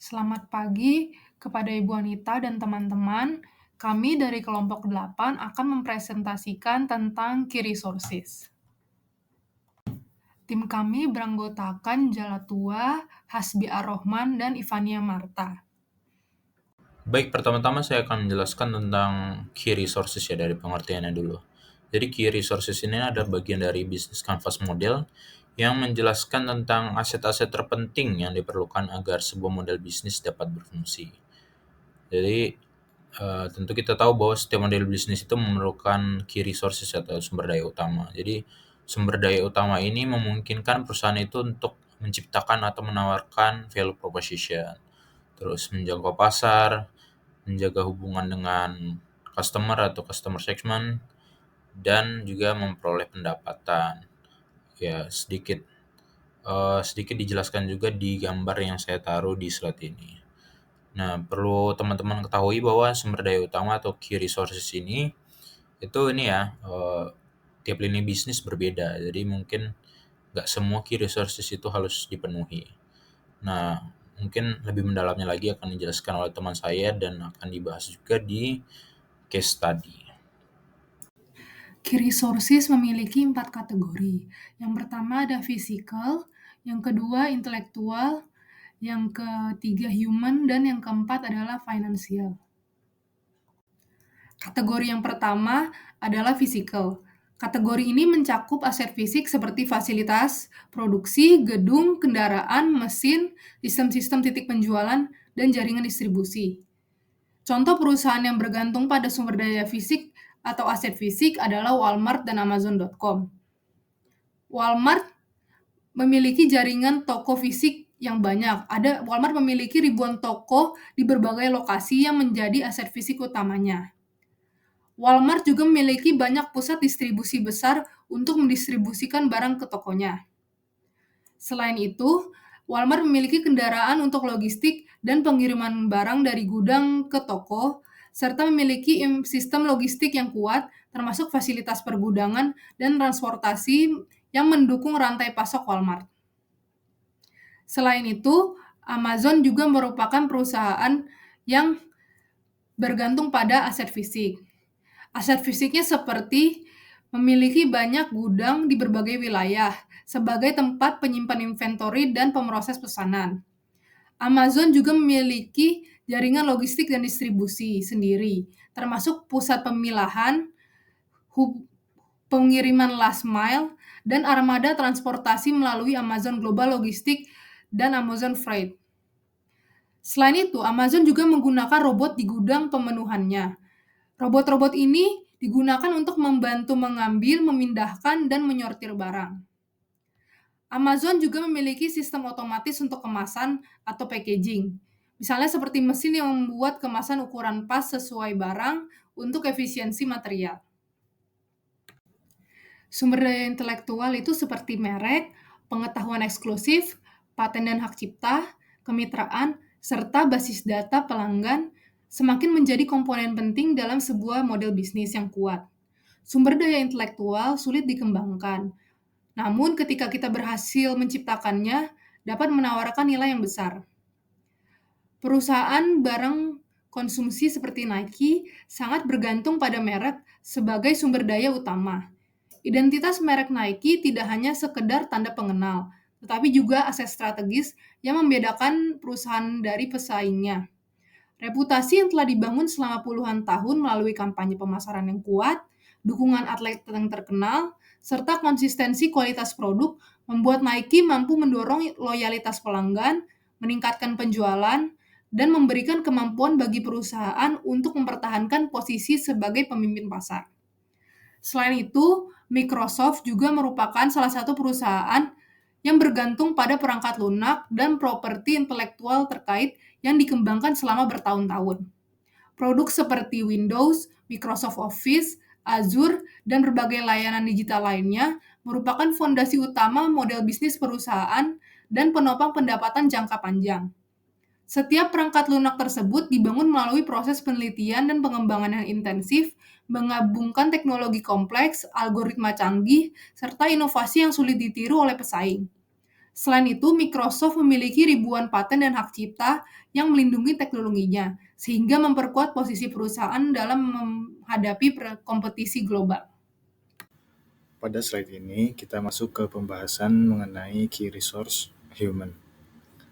Selamat pagi kepada Ibu Anita dan teman-teman. Kami dari kelompok 8 akan mempresentasikan tentang Key Resources. Tim kami beranggotakan Jalatua, Hasbi Ar-Rahman, dan Ivania Marta. Baik, pertama-tama saya akan menjelaskan tentang key resources ya dari pengertiannya dulu. Jadi key resources ini adalah bagian dari bisnis canvas model yang menjelaskan tentang aset-aset terpenting yang diperlukan agar sebuah model bisnis dapat berfungsi. Jadi tentu kita tahu bahwa setiap model bisnis itu memerlukan key resources atau sumber daya utama. Jadi sumber daya utama ini memungkinkan perusahaan itu untuk menciptakan atau menawarkan value proposition, terus menjangkau pasar, menjaga hubungan dengan customer atau customer segment, dan juga memperoleh pendapatan. Ya, sedikit dijelaskan juga di gambar yang saya taruh di slide ini. Nah, perlu teman-teman ketahui bahwa sumber daya utama atau key resources ini ya, tiap lini bisnis berbeda. Jadi mungkin nggak semua key resources itu harus dipenuhi. Nah, mungkin lebih mendalamnya lagi akan dijelaskan oleh teman saya dan akan dibahas juga di case study. Key Resources memiliki 4 kategori. Yang pertama ada physical, yang kedua intelektual, yang ketiga human, dan yang keempat adalah financial. Kategori yang pertama adalah physical. Kategori ini mencakup aset fisik seperti fasilitas, produksi, gedung, kendaraan, mesin, sistem-sistem titik penjualan, dan jaringan distribusi. Contoh perusahaan yang bergantung pada sumber daya fisik atau aset fisik adalah Walmart dan Amazon.com. Walmart memiliki jaringan toko fisik yang banyak. Walmart memiliki ribuan toko di berbagai lokasi yang menjadi aset fisik utamanya. Walmart juga memiliki banyak pusat distribusi besar untuk mendistribusikan barang ke tokonya. Selain itu, Walmart memiliki kendaraan untuk logistik dan pengiriman barang dari gudang ke toko, serta memiliki sistem logistik yang kuat, termasuk fasilitas pergudangan dan transportasi yang mendukung rantai pasok Walmart. Selain itu, Amazon juga merupakan perusahaan yang bergantung pada aset fisik. Aset fisiknya seperti memiliki banyak gudang di berbagai wilayah sebagai tempat penyimpan inventory dan pemroses pesanan. Amazon juga memiliki jaringan logistik dan distribusi sendiri, termasuk pusat pemilahan, pengiriman last mile, dan armada transportasi melalui Amazon Global Logistik dan Amazon Freight. Selain itu, Amazon juga menggunakan robot di gudang pemenuhannya. Robot-robot ini digunakan untuk membantu mengambil, memindahkan, dan menyortir barang. Amazon juga memiliki sistem otomatis untuk kemasan atau packaging. Misalnya seperti mesin yang membuat kemasan ukuran pas sesuai barang untuk efisiensi material. Sumber daya intelektual itu seperti merek, pengetahuan eksklusif, paten dan hak cipta, kemitraan, serta basis data pelanggan semakin menjadi komponen penting dalam sebuah model bisnis yang kuat. Sumber daya intelektual sulit dikembangkan, namun ketika kita berhasil menciptakannya, dapat menawarkan nilai yang besar. Perusahaan barang konsumsi seperti Nike sangat bergantung pada merek sebagai sumber daya utama. Identitas merek Nike tidak hanya sekedar tanda pengenal, tetapi juga aset strategis yang membedakan perusahaan dari pesaingnya. Reputasi yang telah dibangun selama puluhan tahun melalui kampanye pemasaran yang kuat, dukungan atlet yang terkenal, serta konsistensi kualitas produk membuat Nike mampu mendorong loyalitas pelanggan, meningkatkan penjualan, dan memberikan kemampuan bagi perusahaan untuk mempertahankan posisi sebagai pemimpin pasar. Selain itu, Microsoft juga merupakan salah satu perusahaan yang bergantung pada perangkat lunak dan properti intelektual terkait yang dikembangkan selama bertahun-tahun. Produk seperti Windows, Microsoft Office, Azure, dan berbagai layanan digital lainnya merupakan fondasi utama model bisnis perusahaan dan penopang pendapatan jangka panjang. Setiap perangkat lunak tersebut dibangun melalui proses penelitian dan pengembangan yang intensif, menggabungkan teknologi kompleks, algoritma canggih, serta inovasi yang sulit ditiru oleh pesaing. Selain itu, Microsoft memiliki ribuan paten dan hak cipta yang melindungi teknologinya, sehingga memperkuat posisi perusahaan dalam menghadapi kompetisi global. Pada slide ini, kita masuk ke pembahasan mengenai key resource human.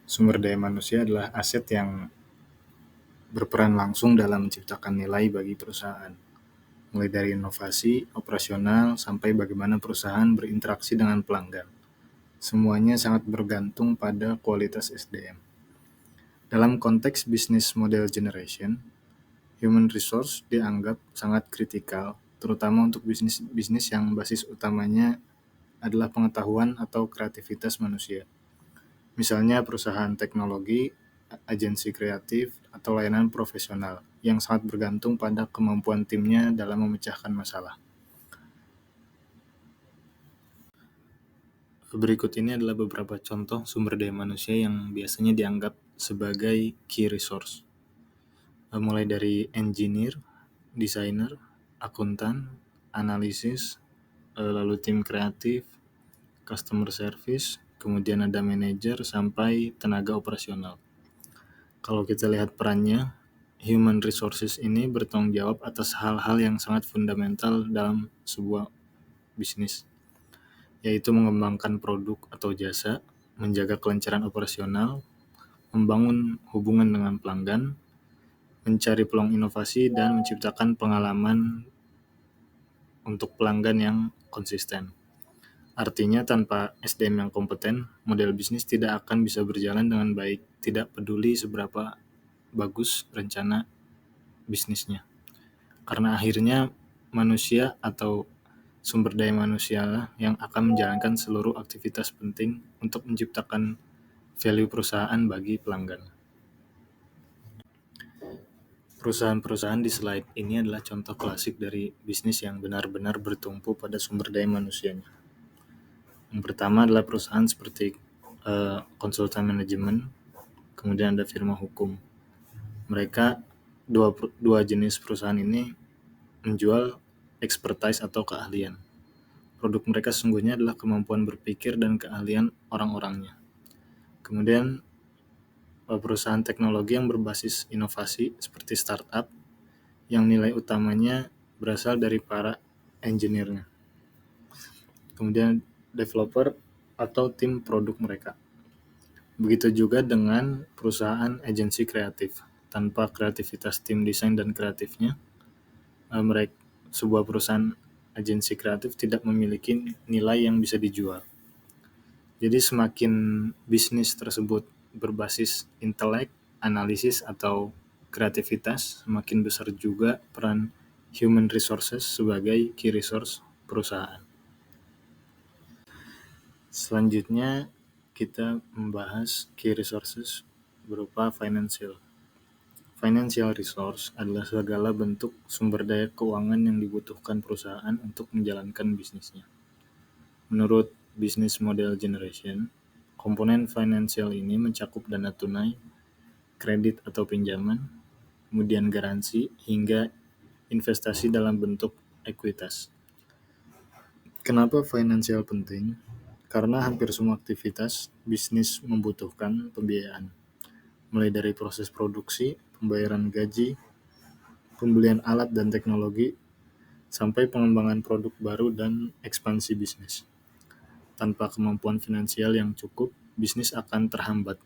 Sumber daya manusia adalah aset yang berperan langsung dalam menciptakan nilai bagi perusahaan, mulai dari inovasi, operasional, sampai bagaimana perusahaan berinteraksi dengan pelanggan. Semuanya sangat bergantung pada kualitas SDM. Dalam konteks business model generation, human resource dianggap sangat kritikal, terutama untuk bisnis yang basis utamanya adalah pengetahuan atau kreativitas manusia. Misalnya perusahaan teknologi, agensi kreatif, atau layanan profesional yang sangat bergantung pada kemampuan timnya dalam memecahkan masalah. Berikut ini adalah beberapa contoh sumber daya manusia yang biasanya dianggap sebagai key resource. Mulai dari engineer, desainer, akuntan, analisis, lalu tim kreatif, customer service, kemudian ada manajer sampai tenaga operasional. Kalau kita lihat perannya, human resources ini bertanggung jawab atas hal-hal yang sangat fundamental dalam sebuah bisnis, yaitu mengembangkan produk atau jasa, menjaga kelancaran operasional, membangun hubungan dengan pelanggan, mencari peluang inovasi, dan menciptakan pengalaman untuk pelanggan yang konsisten. Artinya tanpa SDM yang kompeten, model bisnis tidak akan bisa berjalan dengan baik, tidak peduli seberapa bagus rencana bisnisnya. Karena akhirnya manusia atau sumber daya manusia yang akan menjalankan seluruh aktivitas penting untuk menciptakan value perusahaan bagi pelanggan. Perusahaan-perusahaan di slide ini adalah contoh klasik dari bisnis yang benar-benar bertumpu pada sumber daya manusianya. Yang pertama adalah perusahaan seperti konsultan manajemen, kemudian ada firma hukum. Mereka dua jenis perusahaan ini menjual expertise atau keahlian. Produk mereka sesungguhnya adalah kemampuan berpikir dan keahlian orang-orangnya. Kemudian perusahaan teknologi yang berbasis inovasi seperti startup yang nilai utamanya berasal dari para engineer-nya. Kemudian developer atau tim produk mereka. Begitu juga dengan perusahaan agensi kreatif. Tanpa kreativitas tim desain dan kreatifnya, sebuah perusahaan agensi kreatif tidak memiliki nilai yang bisa dijual. Jadi semakin bisnis tersebut berbasis intelek, analisis, atau kreativitas, semakin besar juga peran human resources sebagai key resource perusahaan. Selanjutnya kita membahas key resources berupa financial. Financial resource adalah segala bentuk sumber daya keuangan yang dibutuhkan perusahaan untuk menjalankan bisnisnya. Menurut business model generation, komponen financial ini mencakup dana tunai, kredit atau pinjaman, kemudian garansi, hingga investasi dalam bentuk ekuitas. Kenapa financial penting? Karena hampir semua aktivitas bisnis membutuhkan pembiayaan, mulai dari proses produksi, pembayaran gaji, pembelian alat dan teknologi, sampai pengembangan produk baru dan ekspansi bisnis. Tanpa kemampuan finansial yang cukup, bisnis akan terhambat,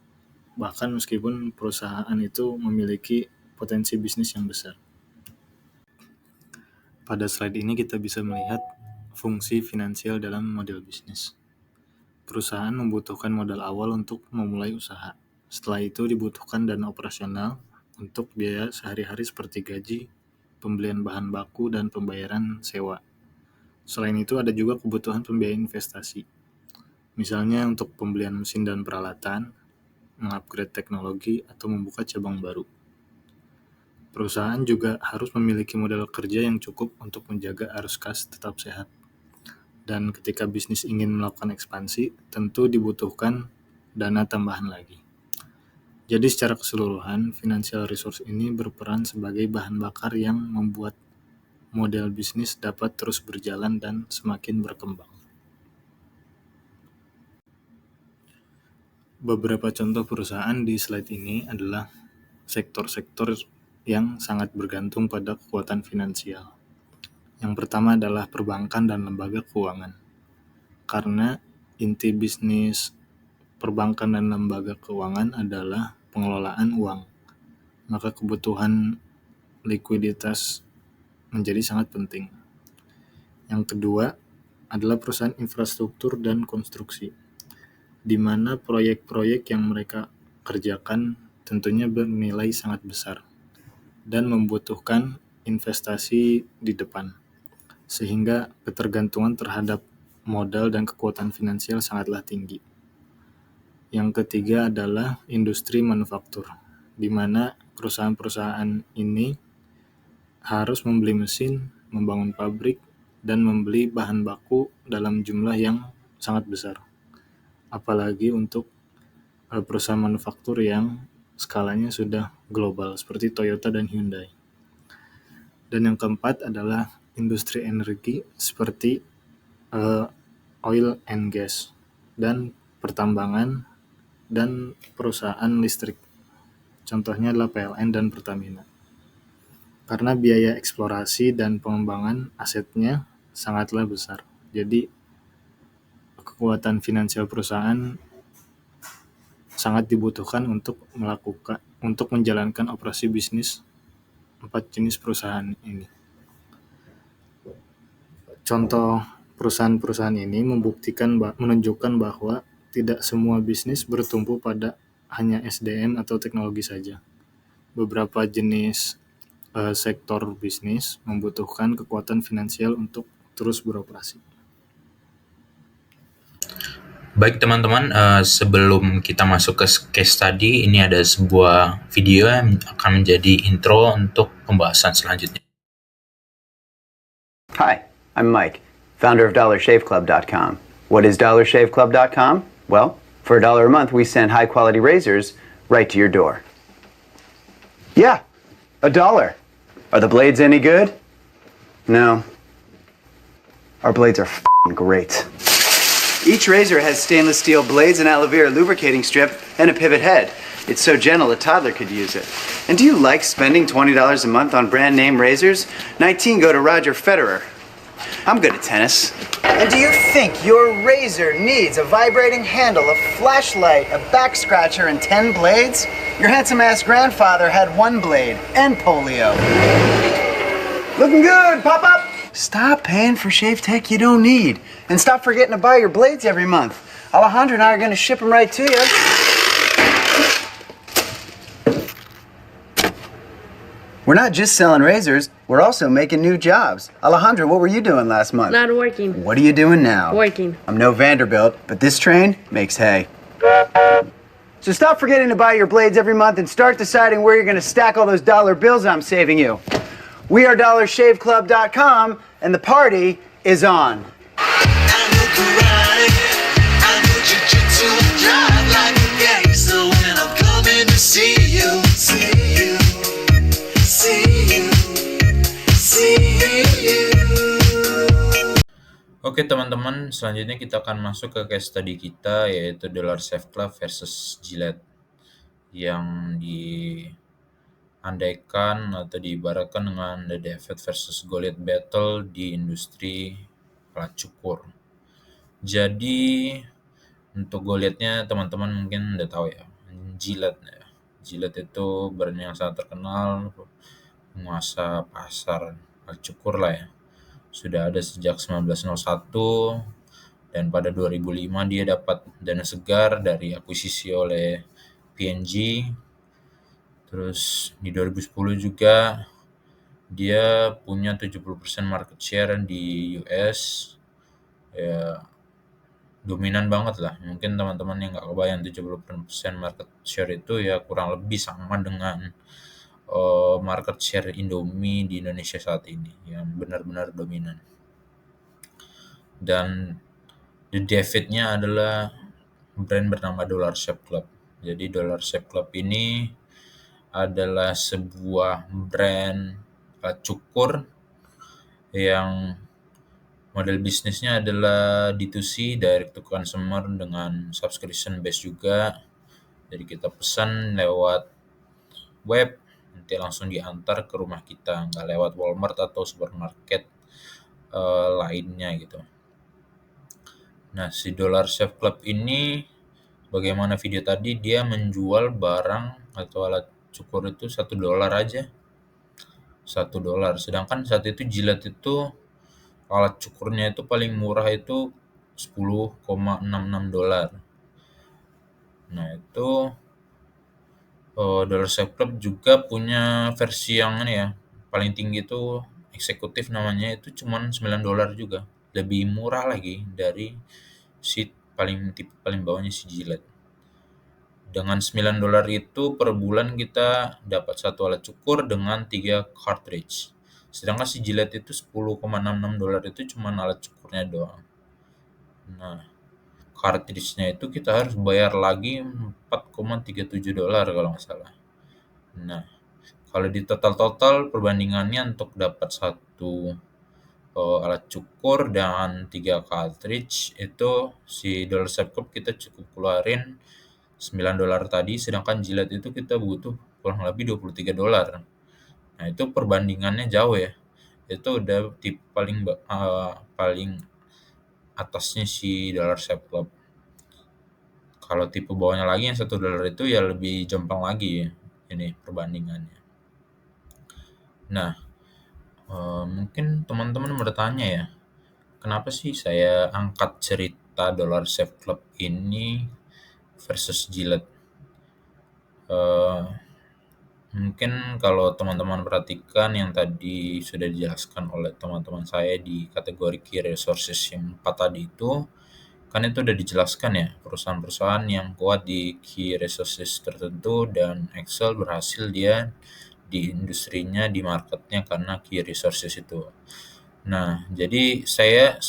bahkan meskipun perusahaan itu memiliki potensi bisnis yang besar. Pada slide ini kita bisa melihat fungsi finansial dalam model bisnis. Perusahaan membutuhkan modal awal untuk memulai usaha. Setelah itu dibutuhkan dana operasional untuk biaya sehari-hari seperti gaji, pembelian bahan baku, dan pembayaran sewa. Selain itu ada juga kebutuhan pembiayaan investasi. Misalnya untuk pembelian mesin dan peralatan, mengupgrade teknologi, atau membuka cabang baru. Perusahaan juga harus memiliki modal kerja yang cukup untuk menjaga arus kas tetap sehat. Dan ketika bisnis ingin melakukan ekspansi, tentu dibutuhkan dana tambahan lagi. Jadi secara keseluruhan, financial resource ini berperan sebagai bahan bakar yang membuat model bisnis dapat terus berjalan dan semakin berkembang. Beberapa contoh perusahaan di slide ini adalah sektor-sektor yang sangat bergantung pada kekuatan finansial. Yang pertama adalah perbankan dan lembaga keuangan. Karena inti bisnis perbankan dan lembaga keuangan adalah pengelolaan uang, maka kebutuhan likuiditas menjadi sangat penting. Yang kedua adalah perusahaan infrastruktur dan konstruksi, di mana proyek-proyek yang mereka kerjakan tentunya bernilai sangat besar dan membutuhkan investasi di depan, sehingga ketergantungan terhadap modal dan kekuatan finansial sangatlah tinggi. Yang ketiga adalah industri manufaktur, di mana perusahaan-perusahaan ini harus membeli mesin, membangun pabrik, dan membeli bahan baku dalam jumlah yang sangat besar. Apalagi untuk perusahaan manufaktur yang skalanya sudah global seperti Toyota dan Hyundai. Dan yang keempat adalah industri energi seperti oil and gas dan pertambangan dan perusahaan listrik. Contohnya adalah PLN dan Pertamina. Karena biaya eksplorasi dan pengembangan asetnya sangatlah besar. Jadi kekuatan finansial perusahaan sangat dibutuhkan untuk menjalankan operasi bisnis 4 jenis perusahaan ini. Contoh perusahaan-perusahaan ini menunjukkan bahwa tidak semua bisnis bertumpu pada hanya SDM atau teknologi saja. Beberapa jenis sektor bisnis membutuhkan kekuatan finansial untuk terus beroperasi. Baik teman-teman, sebelum kita masuk ke case study, ini ada sebuah video yang akan menjadi intro untuk pembahasan selanjutnya. Hi, I'm Mike, founder of DollarShaveClub.com. What is DollarShaveClub.com? Well, for $1 a month, we send high-quality razors right to your door. Yeah, $1. Are the blades any good? No. Our blades are f***ing great. Each razor has stainless steel blades, an aloe vera lubricating strip, and a pivot head. It's so gentle a toddler could use it. And do you like spending $20 a month on brand name razors? 19 go to Roger Federer. I'm good at tennis. And do you think your razor needs a vibrating handle, a flashlight, a back scratcher, and 10 blades? Your handsome-ass grandfather had 1 blade and polio. Looking good, pop-up! Stop paying for shave tech you don't need. And stop forgetting to buy your blades every month. Alejandro and I are going to ship them right to you. We're not just selling razors, we're also making new jobs. Alejandro, what were you doing last month? Not working. What are you doing now? Working. I'm no Vanderbilt, but this train makes hay. So stop forgetting to buy your blades every month and start deciding where you're going to stack all those dollar bills I'm saving you. We are DollarShaveClub.com, and the party is on. Oke teman-teman, selanjutnya kita akan masuk ke case study kita, yaitu Dollar Shave Club versus Gillette, yang diandaikan atau diibaratkan dengan The David versus Goliath battle di industri alat cukur. Jadi untuk Goliathnya teman-teman mungkin udah tahu ya, Gillette ya. Gillette itu brand yang sangat terkenal, penguasa pasar alat cukur lah ya. Sudah ada sejak 1901, dan pada 2005 dia dapat dana segar dari akuisisi oleh P&G. Terus di 2010 juga dia punya 70% market share di US. Ya, dominan banget lah. Mungkin teman-teman yang nggak kebayang 70% market share itu ya kurang lebih sama dengan market share Indomie di Indonesia saat ini, yang benar-benar dominan. Dan The David-nya adalah brand bernama Dollar Shave Club. Jadi Dollar Shave Club ini adalah sebuah brand alat cukur yang model bisnisnya adalah D2C, direct to consumer, dengan subscription base juga. Jadi kita pesan lewat web, nanti langsung diantar ke rumah kita, nggak lewat Walmart atau supermarket lainnya gitu. Nah, si Dollar Shave Club ini, bagaimana video tadi, dia menjual barang atau alat cukur itu $1 aja. $1. Sedangkan saat itu jilat itu, alat cukurnya itu paling murah itu $10,66. Nah, itu Dollar Shave Club juga punya versi yang ini ya, paling tinggi itu eksekutif namanya, itu cuman $9 juga. Lebih murah lagi dari si tipe paling bawahnya si jilat. Dengan $9 itu per bulan kita dapat satu alat cukur dengan 3 cartridge. Sedangkan si jilat itu $10,66 itu cuma alat cukurnya doang. Nah, cartridge-nya itu kita harus bayar lagi $4,37 kalau nggak salah. Nah, kalau di total perbandingannya untuk dapat satu alat cukur dan 3 cartridge itu si Dollar Shave Club kita cukup keluarin $9 tadi, sedangkan jilat itu kita butuh kurang lebih $23. Nah, itu perbandingannya jauh ya. Itu udah tipe paling atasnya si Dollar Shave Club. Kalau tipe bawahnya lagi yang $1 itu ya lebih jomplang lagi ya, ini perbandingannya. Nah, mungkin teman-teman bertanya ya, kenapa sih saya angkat cerita Dollar Shave Club ini versus jilat? Mungkin kalau teman-teman perhatikan yang tadi sudah dijelaskan oleh teman-teman saya di kategori key resources yang 4 tadi itu, kan itu udah dijelaskan ya, perusahaan-perusahaan yang kuat di key resources tertentu dan Excel berhasil dia di industrinya, di marketnya karena key resources itu. Nah, jadi saya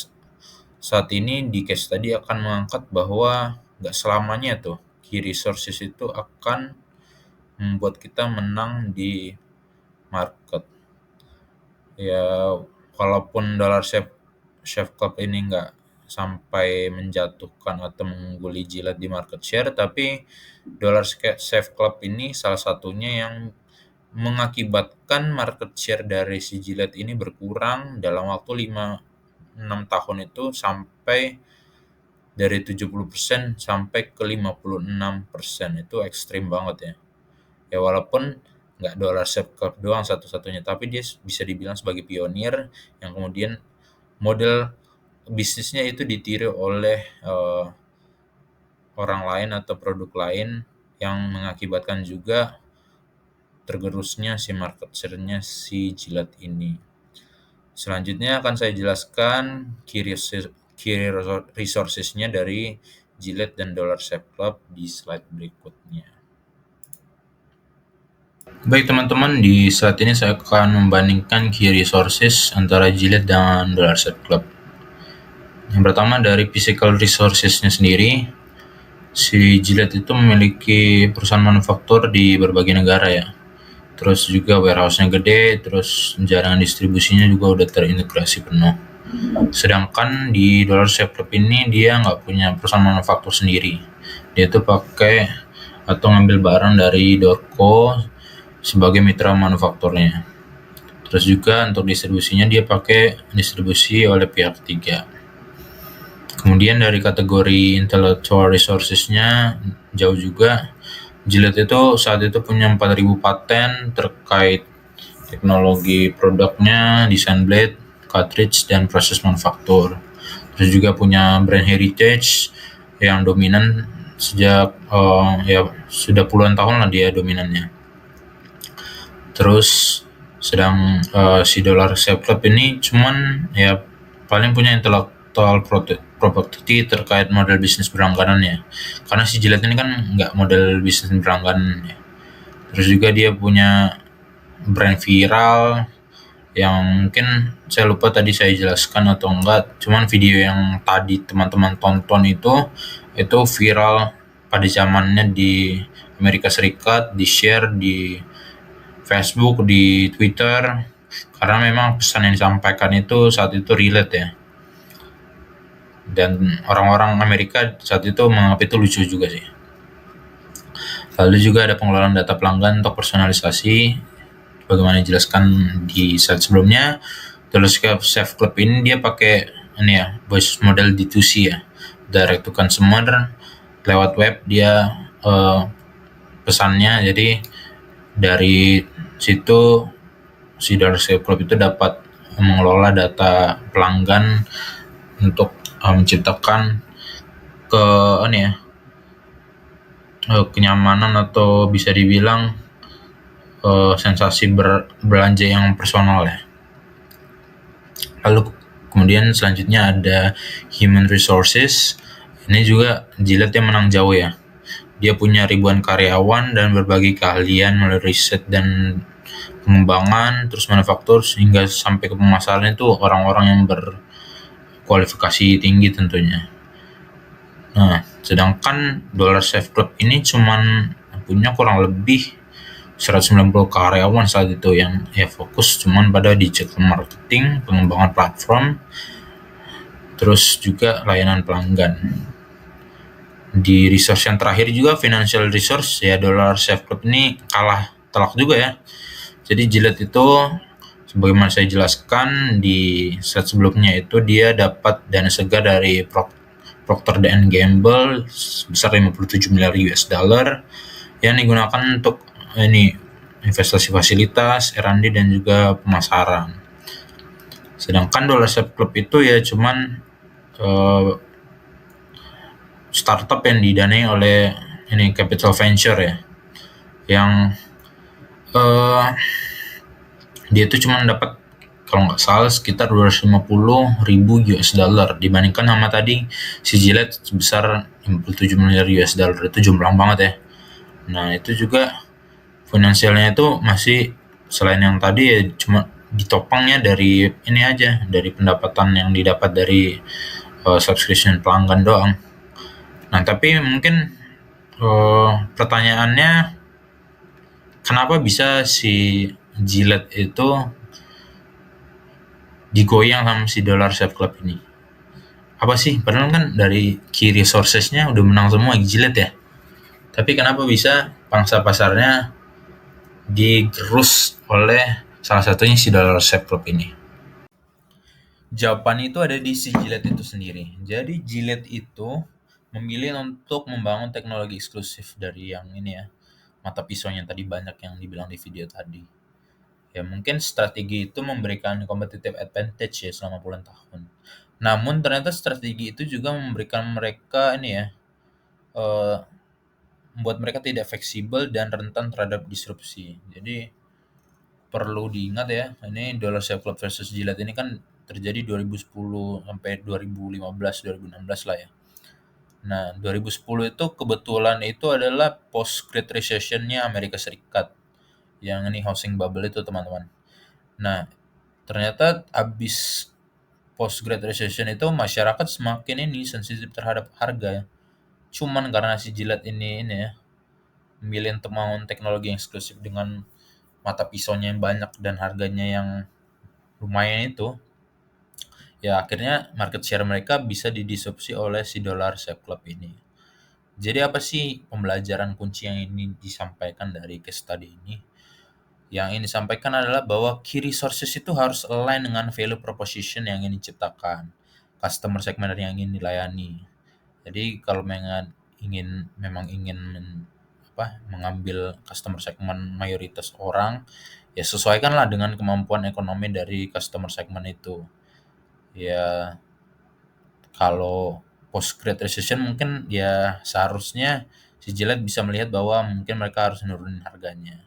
saat ini di case tadi akan mengangkat bahwa nggak selamanya tuh key resources itu akan membuat kita menang di market. Ya, walaupun Dollar Shave Club ini nggak sampai menjatuhkan atau mengungguli jilat di market share, tapi Dollar Shave Club ini salah satunya yang mengakibatkan market share dari si jilat ini berkurang dalam waktu 5-6 tahun itu sampai dari 70% sampai ke 56%. Itu ekstrim banget ya. Ya walaupun nggak Dollar Shave Club doang satu-satunya, tapi dia bisa dibilang sebagai pionir yang kemudian model bisnisnya itu ditiru oleh orang lain atau produk lain yang mengakibatkan juga tergerusnya si market share-nya si jilat ini. Selanjutnya akan saya jelaskan key resources-nya dari jilat dan Dollar Shave Club di slide berikutnya. Baik teman-teman, di saat ini saya akan membandingkan key resources antara jilat dan Dollar Shave Club. Yang pertama dari physical resources-nya sendiri, si jilat itu memiliki perusahaan manufaktur di berbagai negara ya. Terus juga warehouse-nya gede, terus jaringan distribusinya juga udah terintegrasi penuh. Sedangkan di Dollar Shave Club ini dia nggak punya perusahaan manufaktur sendiri. Dia tuh pakai atau ngambil barang dari Dorco sebagai mitra manufakturnya. Terus juga untuk distribusinya dia pakai distribusi oleh pihak ketiga. Kemudian dari kategori intellectual resources-nya jauh juga. Jilat itu saat itu punya 4.000 paten terkait teknologi produknya, desain blade, cartridge, dan proses manufaktur. Terus juga punya brand heritage yang dominan sejak ya sudah puluhan tahun lah dia dominannya. Terus sedang si Dollar Shave Club ini cuman ya paling punya intellectual property terkait model bisnis berlangganan ya. Karena si jilat ini kan nggak model bisnis berlangganan ya. Terus juga dia punya brand viral yang mungkin saya lupa tadi saya jelaskan atau enggak. Cuman video yang tadi teman-teman tonton itu viral pada zamannya di Amerika Serikat, di share di Facebook, di Twitter, karena memang pesan yang disampaikan itu saat itu relate ya. Dan orang-orang Amerika saat itu menganggap itu lucu juga sih. Lalu juga ada pengelolaan data pelanggan untuk personalisasi, bagaimana dijelaskan di slide sebelumnya. Terus Chef Club ini dia pakai ini ya, voice model D2C ya, direct to consumer, lewat web dia pesannya. Jadi dari situ si Dollar Shave Club itu dapat mengelola data pelanggan untuk menciptakan kenyamanan atau bisa dibilang sensasi berbelanja yang personal ya. Lalu kemudian selanjutnya ada human resources. Ini juga Gillette yang menang jauh ya. Dia punya ribuan karyawan dan berbagai keahlian mulai riset dan pengembangan, terus manufaktur hingga sampai ke pemasaran itu orang-orang yang berkualifikasi tinggi tentunya. Nah, sedangkan Dollar Shave Club ini cuman punya kurang lebih 190 karyawan saat itu yang fokus cuman pada digital marketing, pengembangan platform, terus juga layanan pelanggan. Di resource yang terakhir juga financial resource ya, Dollar Shave Club ini kalah telak juga ya. Jadi Gillette itu sebagaimana saya jelaskan di slide sebelumnya itu dia dapat dana segar dari Procter & Gamble sebesar 57 miliar US dollar yang digunakan untuk investasi fasilitas, R&D dan juga pemasaran. Sedangkan Dollar Shave Club itu ya cuman startup yang didanai oleh capital venture ya, yang dia itu cuma dapat kalau nggak salah sekitar 250.000 US dollar dibandingkan sama tadi si Gillette sebesar 57 miliar US dollar. Itu jumlah banget ya. Nah itu juga finansialnya itu masih selain yang tadi ya cuma ditopangnya dari ini aja, dari pendapatan yang didapat dari subscription pelanggan doang. Nah tapi mungkin pertanyaannya kenapa bisa si Gillette itu digoyang sama si Dollar Shave Club ini? Apa sih? Padahal kan dari key resources-nya udah menang semua Gillette ya. Tapi kenapa bisa pangsa pasarnya digerus oleh salah satunya si Dollar Shave Club ini? Jawaban itu ada di si Gillette itu sendiri. Jadi Gillette itu memilih untuk membangun teknologi eksklusif dari yang ini ya, mata pisau yang tadi banyak yang dibilang di video tadi. Ya mungkin strategi itu memberikan competitive advantage ya selama puluhan tahun. Namun ternyata strategi itu juga memberikan mereka membuat mereka tidak fleksibel dan rentan terhadap disrupsi. Jadi perlu diingat ya, ini Dollar Shave Club versus Gillette ini kan terjadi 2010 sampai 2015 2016 lah ya. Nah, 2010 itu kebetulan itu adalah post Great Recession-nya Amerika Serikat. Yang ini housing bubble itu, teman-teman. Nah, ternyata abis post Great Recession itu masyarakat semakin sensitif terhadap harga ya. Cuman karena si Gillette ini ya memilih untuk membangun teknologi yang eksklusif dengan mata pisaunya yang banyak dan harganya yang lumayan itu, ya akhirnya market share mereka bisa didisrupsi oleh si Dollar Shave Club ini. Jadi apa sih pembelajaran kunci yang ini disampaikan dari case study ini? Yang ini disampaikan adalah bahwa key resources itu harus align dengan value proposition yang ingin diciptakan, customer segment yang ingin dilayani. Jadi kalau ingin mengambil customer segment mayoritas orang, ya sesuaikanlah dengan kemampuan ekonomi dari customer segment itu. Ya kalau post Great Recession mungkin ya seharusnya si Gillette bisa melihat bahwa mungkin mereka harus nurunin harganya.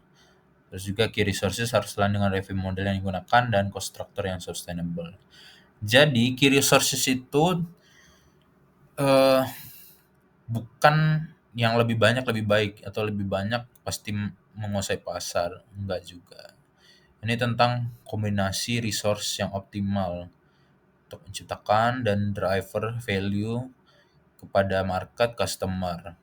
Terus juga key resources harus sesuai dengan revenue model yang digunakan dan cost structure yang sustainable. Jadi key resources itu bukan yang lebih banyak lebih baik atau lebih banyak pasti menguasai pasar, enggak juga. Ini tentang kombinasi resource yang optimal untuk menciptakan dan driver value kepada market customer.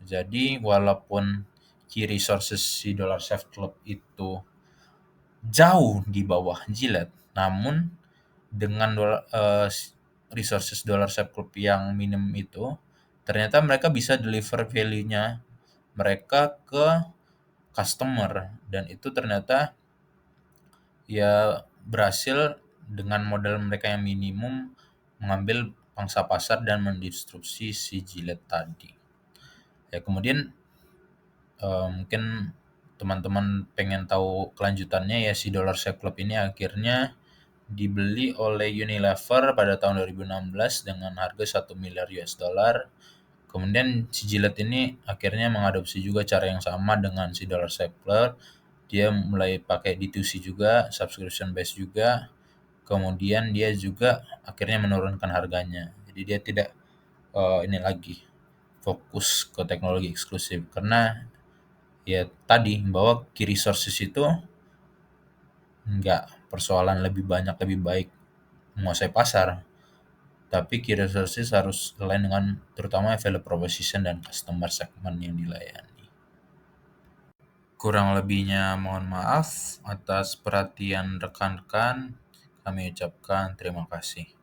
Jadi walaupun key resources si Dollar Shave Club itu jauh di bawah Gillette, namun dengan resources Dollar Shave Club yang minim itu, ternyata mereka bisa deliver value-nya mereka ke customer, dan itu ternyata ya berhasil dengan modal mereka yang minimum mengambil pangsa pasar dan mendistribusi si Gillette tadi. Ya kemudian mungkin teman-teman pengen tahu kelanjutannya, ya si Dollar Shave Club ini akhirnya dibeli oleh Unilever pada tahun 2016 dengan harga 1 miliar US dollar. Kemudian si Gillette ini akhirnya mengadopsi juga cara yang sama dengan si Dollar Shave Club. Dia mulai pakai D2C juga, subscription based juga. Kemudian dia juga akhirnya menurunkan harganya. Jadi dia tidak ini lagi fokus ke teknologi eksklusif, karena ya tadi bahwa key resources itu nggak persoalan lebih banyak lebih baik menguasai pasar, tapi key resources harus align dengan terutama value proposition dan customer segment yang dilayani. Kurang lebihnya mohon maaf atas perhatian rekan-rekan. Kami ucapkan terima kasih.